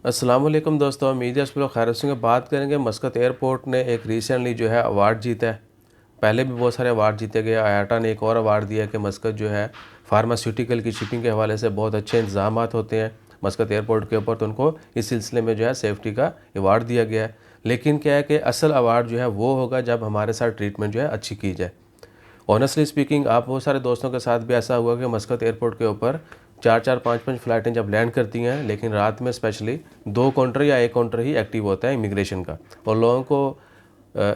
अस्सलाम वालेकुम दोस्तों, उम्मीद है आप लोग खैरियत से होंगे। बात करेंगे मस्कत एयरपोर्ट ने एक रिसेंटली जो है अवार्ड जीता है। पहले भी बहुत सारे अवार्ड जीते गए। आयाटा ने एक और अवार्ड दिया कि मस्कत जो है फार्मास्यूटिकल की शिपिंग के हवाले से बहुत अच्छे इंतजाम होते हैं मस्कत एयरपोर्ट के ऊपर, तो उनको इस सिलसिले में जो है सेफ्टी का अवार्ड दिया गया है। लेकिन क्या है कि असल अवार्ड जो है वो होगा जब हमारे साथ ट्रीटमेंट जो है अच्छी की जाए। ऑनेस्टली स्पीकिंग, आप बहुत सारे दोस्तों के साथ भी ऐसा हुआ कि मस्कत एयरपोर्ट के ऊपर 4-4 5-5 फ़्लाइटें जब लैंड करती हैं, लेकिन रात में स्पेशली 2 काउंटर या 1 काउंटर ही एक्टिव होता है इमिग्रेशन का, और लोगों को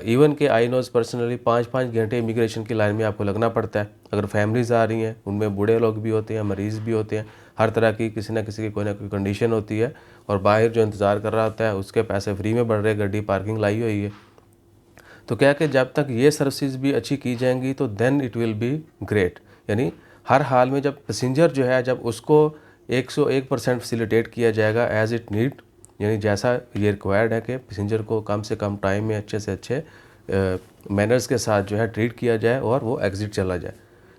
इवन के आई नोज़ पर्सनली 5-5 घंटे इमिग्रेशन की लाइन में आपको लगना पड़ता है। अगर फैमिलीज़ आ रही हैं, उनमें बूढ़े लोग भी होते हैं, मरीज़ भी होते हैं, हर तरह की किसी न किसी की कोई ना कोई कंडीशन होती है, और बाहर जो इंतज़ार कर रहा होता है उसके पैसे फ्री में बढ़ रहे, गड्डी पार्किंग लाई हुई है। तो क्या कि जब तक ये सर्विसेज भी अच्छी की जाएंगी तो then it will be great. यानी हर हाल में जब पैसेंजर जो है, जब उसको 101% फैसिलिटेट किया जाएगा एज इट नीड, यानी जैसा ये रिक्वायर्ड है कि पैसेंजर को कम से कम टाइम में अच्छे से अच्छे मैनर्स के साथ जो है ट्रीट किया जाए और वो एग्ज़िट चला जाए।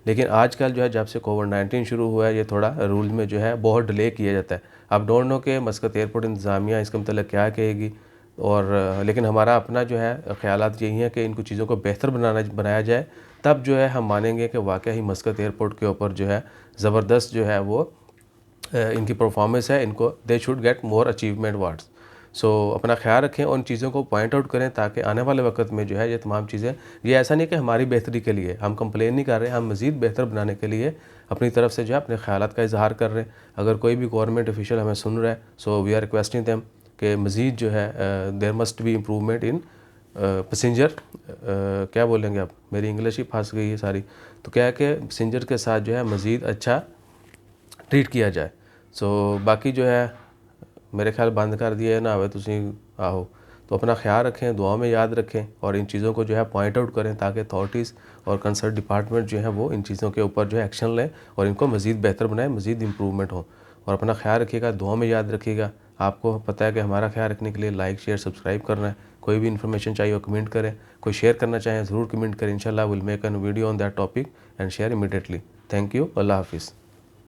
लेकिन आजकल जो है जब से कोविड-19 शुरू हुआ है, ये थोड़ा रूल में जो है बहुत डिले किया जाता है। अब डोंट नो कि मस्कत एयरपोर्ट इंतज़ामिया इसका मतलब क्या कहेगी, और लेकिन हमारा अपना जो है ख़यालात यही हैं कि इनको चीज़ों को बेहतर बनाया जाए, तब जो है हम मानेंगे कि वाक़ई ही मस्कत एयरपोर्ट के ऊपर जो है ज़बरदस्त जो है वो इनकी परफॉर्मेंस है। इनको they should get more achievement awards. So अपना ख्याल रखें, उन चीज़ों को पॉइंट आउट करें ताकि आने वाले वक्त में जो है ये तमाम चीज़ें, ये ऐसा नहीं कि हमारी बेहतरी के लिए हम कंप्लेन नहीं कर रहे, हम मज़ीद बेहतर बनाने के लिए अपनी तरफ से जो है अपने ख़यालात का इजहार कर रहे हैं। अगर कोई भी गवर्नमेंट ऑफिशियल हमें सुन रहा है, so we are requesting them कि मज़ीद जो है there must be improvement in passenger, क्या बोलेंगे आप, मेरी इंग्लिश ही फंस गई है सारी। तो क्या है कि पैसेंजर के साथ जो है मज़ीद अच्छा ट्रीट किया जाए। सो बाकी जो है मेरे ख्याल बंद कर दिया है ना, हवे तुसी आहो। तो अपना ख्याल रखें, दुआ में याद रखें, और इन चीज़ों को जो है पॉइंट आउट करें ताकि अथॉरिटीज़ और कंसर्न डिपार्टमेंट जो है वो इन चीज़ों के ऊपर जो है एक्शन लें और इनको मज़ीद बेहतर बनाएं, मज़ीद इम्प्रूवमेंट हो। और अपना ख्याल रखिएगा, दुआ में याद रखिएगा। आपको पता है कि हमारा ख्याल रखने के लिए लाइक शेयर सब्सक्राइब करना है। कोई भी इन्फॉर्मेशन चाहिए वो कमेंट करें, कोई शेयर करना चाहें ज़रूर कमेंट करें। इंशाल्लाह will make an video on that topic and share immediately. Thank you. अल्लाह हाफिज़।